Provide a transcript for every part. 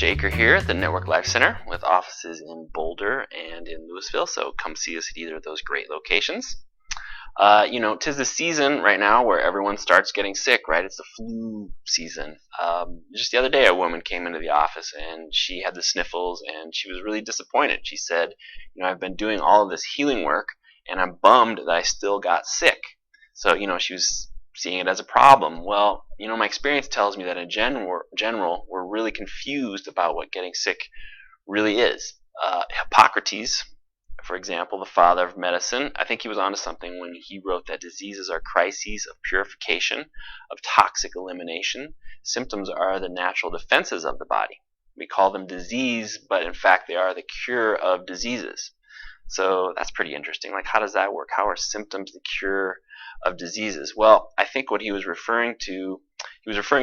Jake are here at the Network Life Center with offices in Boulder and in Louisville, so come see us at either of those great locations. 'Tis the season right now where everyone starts getting sick, right? It's the flu season. Just the other day, a woman came into the office and she had the sniffles and she was really disappointed. She said, I've been doing all of this healing work and I'm bummed that I still got sick. So, she was seeing it as a problem. Well, my experience tells me that in general, we're really confused about what getting sick really is. Hippocrates, for example, the father of medicine, I think he was onto something when he wrote that diseases are crises of purification, of toxic elimination. Symptoms are the natural defenses of the body. We call them disease, but in fact they are the cure of diseases. So that's pretty interesting. Like, how does that work? How are symptoms the cure of diseases? Well, I think what he was referring to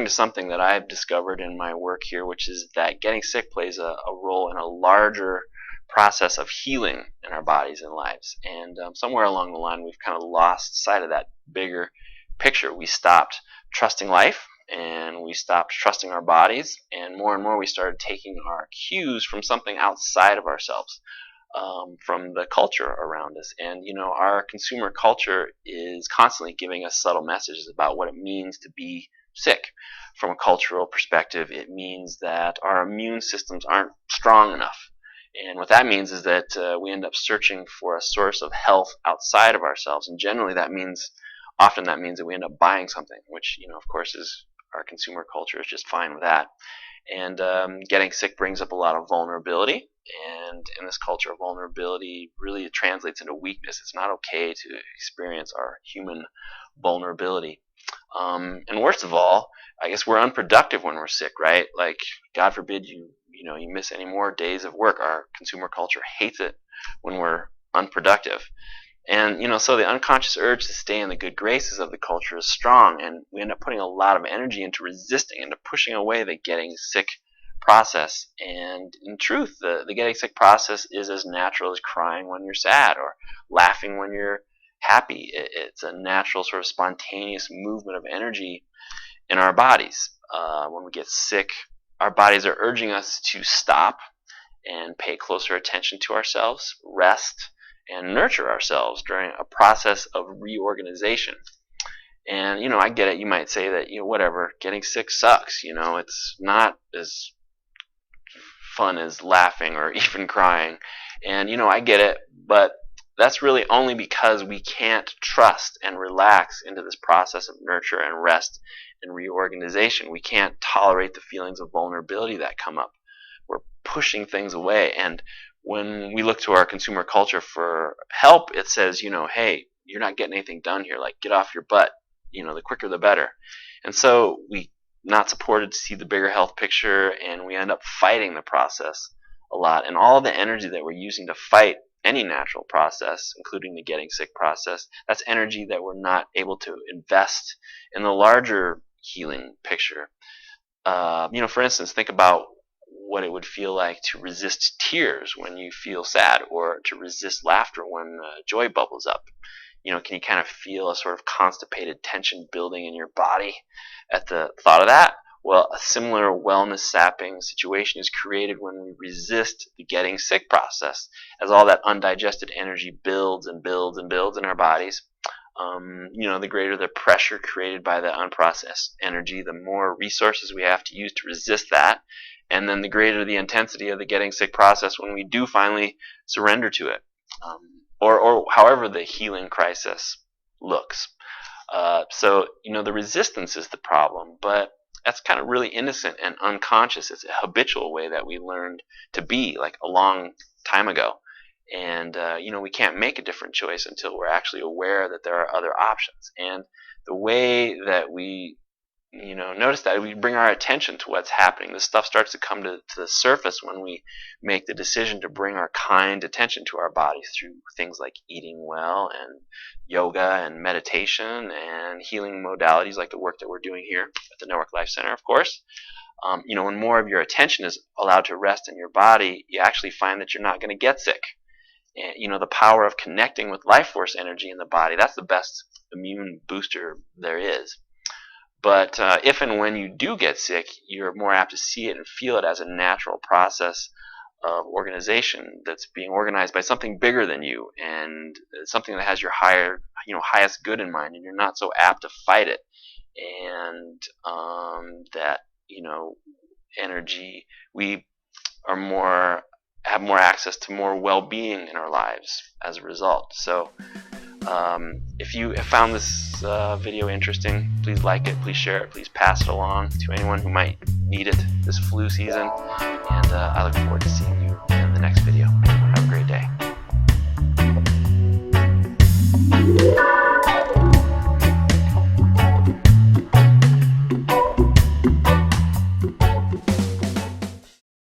something that I've discovered in my work here, which is that getting sick plays a role in a larger process of healing in our bodies and lives. And somewhere along the line, we've kind of lost sight of that bigger picture. We stopped trusting life and we stopped trusting our bodies, and more we started taking our cues from something outside of ourselves. From the culture around us. And our consumer culture is constantly giving us subtle messages about what it means to be sick. From a cultural perspective, it means that our immune systems aren't strong enough. And what that means is that we end up searching for a source of health outside of ourselves. And generally often that means that we end up buying something, which, of course, is our consumer culture is just fine with that. And getting sick brings up a lot of vulnerability. And in this culture, vulnerability really translates into weakness. It's not okay to experience our human vulnerability. And worst of all, I guess we're unproductive when we're sick, right? Like, God forbid you miss any more days of work. Our consumer culture hates it when we're unproductive. And so the unconscious urge to stay in the good graces of the culture is strong, and we end up putting a lot of energy into resisting, into pushing away the getting sick process. And in truth, the getting sick process is as natural as crying when you're sad or laughing when you're happy. It's a natural sort of spontaneous movement of energy in our bodies. When we get sick, our bodies are urging us to stop and pay closer attention to ourselves, rest, and nurture ourselves during a process of reorganization. And I get it. You might say that whatever, getting sick sucks. It's not as fun as laughing or even crying. And I get it, but that's really only because we can't trust and relax into this process of nurture and rest and reorganization. We can't tolerate the feelings of vulnerability that come up. We're pushing things away. And when we look to our consumer culture for help, it says, hey, you're not getting anything done here. Like, get off your butt. The quicker the better. And so we not supported to see the bigger health picture, and we end up fighting the process a lot. And all the energy that we're using to fight any natural process, including the getting sick process, that's energy that we're not able to invest in the larger healing picture. For instance, think about what it would feel like to resist tears when you feel sad, or to resist laughter when joy bubbles up. Can you kind of feel a sort of constipated tension building in your body at the thought of that? Well, a similar wellness sapping situation is created when we resist the getting sick process, as all that undigested energy builds and builds and builds in our bodies. The greater the pressure created by the unprocessed energy, the more resources we have to use to resist that. And then the greater the intensity of the getting sick process when we do finally surrender to it, or however the healing crisis looks. So the resistance is the problem, but that's kind of really innocent and unconscious. It's a habitual way that we learned to be, like a long time ago. And we can't make a different choice until we're actually aware that there are other options. And the way that we notice that we bring our attention to what's happening. This stuff starts to come to the surface when we make the decision to bring our kind attention to our bodies through things like eating well and yoga and meditation and healing modalities like the work that we're doing here at the Network Life Center, of course. When more of your attention is allowed to rest in your body, you actually find that you're not going to get sick. And, the power of connecting with life force energy in the body, that's the best immune booster there is. But if and when you do get sick, you're more apt to see it and feel it as a natural process of organization that's being organized by something bigger than you, and something that has your highest good in mind, and you're not so apt to fight it. And that energy, we are more have more access to more well-being in our lives as a result. So if you have found this video interesting, please like it, please share it, please pass it along to anyone who might need it this flu season, and I look forward to seeing you in the next video.